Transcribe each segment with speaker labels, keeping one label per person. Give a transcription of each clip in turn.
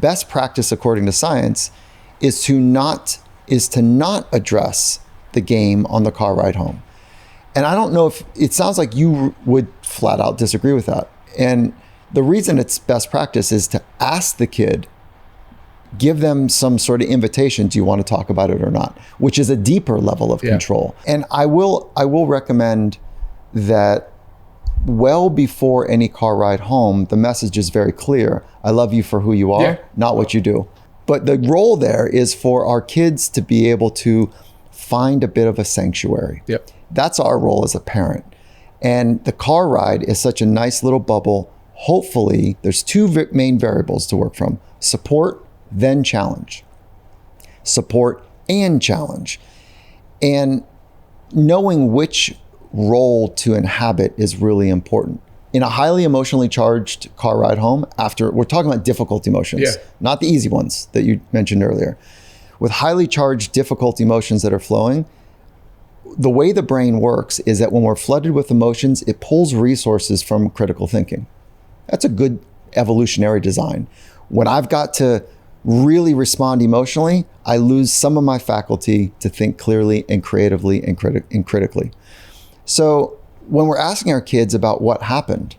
Speaker 1: best practice according to science is to not address the game on the car ride home. And I don't know if it sounds like you would flat out disagree with that. And the reason it's best practice is to ask the kid, give them some sort of invitation. Do you want to talk about it or not? Which is a deeper level of control. And I will recommend that well before any car ride home, the message is very clear. I love you for who you are, not what you do. But the role there is for our kids to be able to find a bit of a sanctuary.
Speaker 2: Yep.
Speaker 1: That's our role as a parent. And the car ride is such a nice little bubble. Hopefully, there's two main variables to work from: support, then challenge. Support and challenge. And knowing which role to inhabit is really important. In a highly emotionally charged car ride home, we're talking about difficult emotions, not the easy ones that you mentioned earlier. With highly charged, difficult emotions that are flowing, the way the brain works is that when we're flooded with emotions, it pulls resources from critical thinking. That's a good evolutionary design. When I've got to really respond emotionally, I lose some of my faculty to think clearly and creatively and critically. So when we're asking our kids about what happened,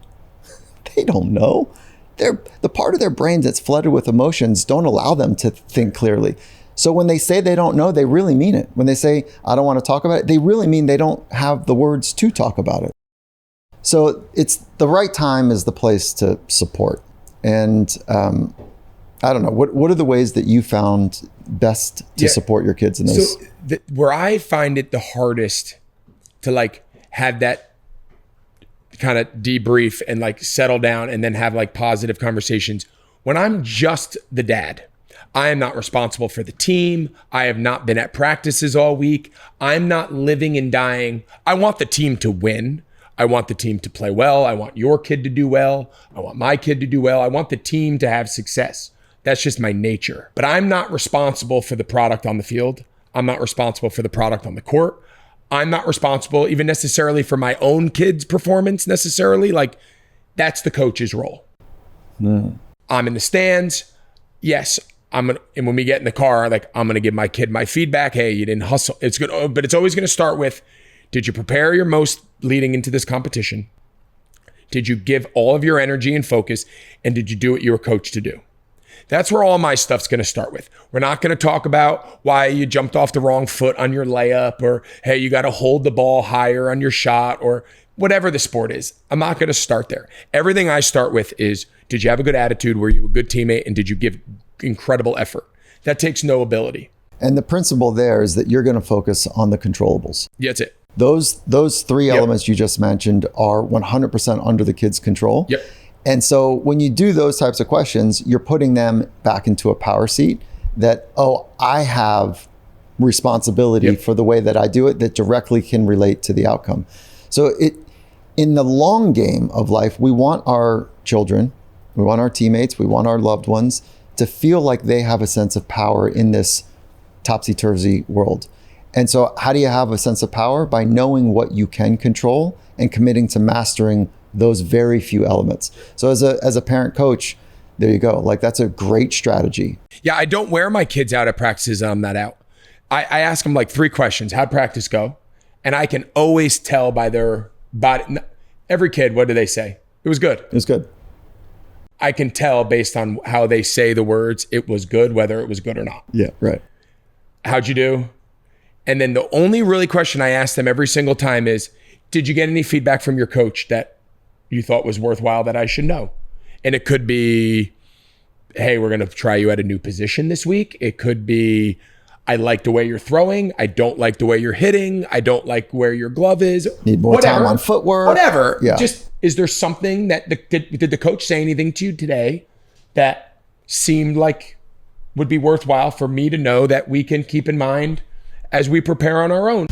Speaker 1: they don't know. The part of their brain that's flooded with emotions don't allow them to think clearly. So when they say they don't know, they really mean it. When they say, I don't want to talk about it, they really mean they don't have the words to talk about it. So it's the right time is the place to support. And I don't know, what are the ways that you found best to support your kids in those?
Speaker 2: So where I find it the hardest to like have that kind of debrief and like settle down and then have like positive conversations. When I'm just the dad, I am not responsible for the team. I have not been at practices all week. I'm not living and dying. I want the team to win. I want the team to play well. I want your kid to do well. I want my kid to do well. I want the team to have success. That's just my nature. But I'm not responsible for the product on the field. I'm not responsible for the product on the court. I'm not responsible even necessarily for my own kid's performance necessarily. Like, that's the coach's role. I'm in the stands. Yes, and when we get in the car, like, I'm going to give my kid my feedback. Hey, you didn't hustle. It's good, but it's always going to start with, did you prepare your most leading into this competition? Did you give all of your energy and focus? And did you do what you were coached to do? That's where all my stuff's going to start with. We're not going to talk about why you jumped off the wrong foot on your layup, or, hey, you got to hold the ball higher on your shot, or whatever the sport is. I'm not going to start there. Everything I start with is, did you have a good attitude? Were you a good teammate? And did you give incredible effort? That takes no ability.
Speaker 1: And the principle there is that you're going to focus on the controllables.
Speaker 2: Yeah, that's it.
Speaker 1: Those three elements you just mentioned are 100% under the kid's control.
Speaker 2: Yep.
Speaker 1: And so when you do those types of questions, you're putting them back into a power seat that, I have responsibility for the way that I do it that directly can relate to the outcome. So in the long game of life, we want our children, we want our teammates, we want our loved ones to feel like they have a sense of power in this topsy-turvy world. And so how do you have a sense of power? By knowing what you can control and committing to mastering those very few elements. So as a parent coach, there you go. Like, that's a great strategy.
Speaker 2: Yeah, I don't wear my kids out at practices and I'm not out. I ask them like 3 questions. How'd practice go? And I can always tell by their body. Every kid, what do they say? It was good.
Speaker 1: It was good.
Speaker 2: I can tell based on how they say the words, it was good, whether it was good or not.
Speaker 1: Yeah, right.
Speaker 2: How'd you do? And then the only really question I ask them every single time is, did you get any feedback from your coach that you thought was worthwhile that I should know? And it could be, hey, we're going to try you at a new position this week. It could be, I like the way you're throwing. I don't like the way you're hitting. I don't like where your glove is.
Speaker 1: Need more time on footwork.
Speaker 2: Whatever.
Speaker 1: Yeah.
Speaker 2: Just, is there something that, did the coach say anything to you today that seemed like would be worthwhile for me to know that we can keep in mind as we prepare on our own?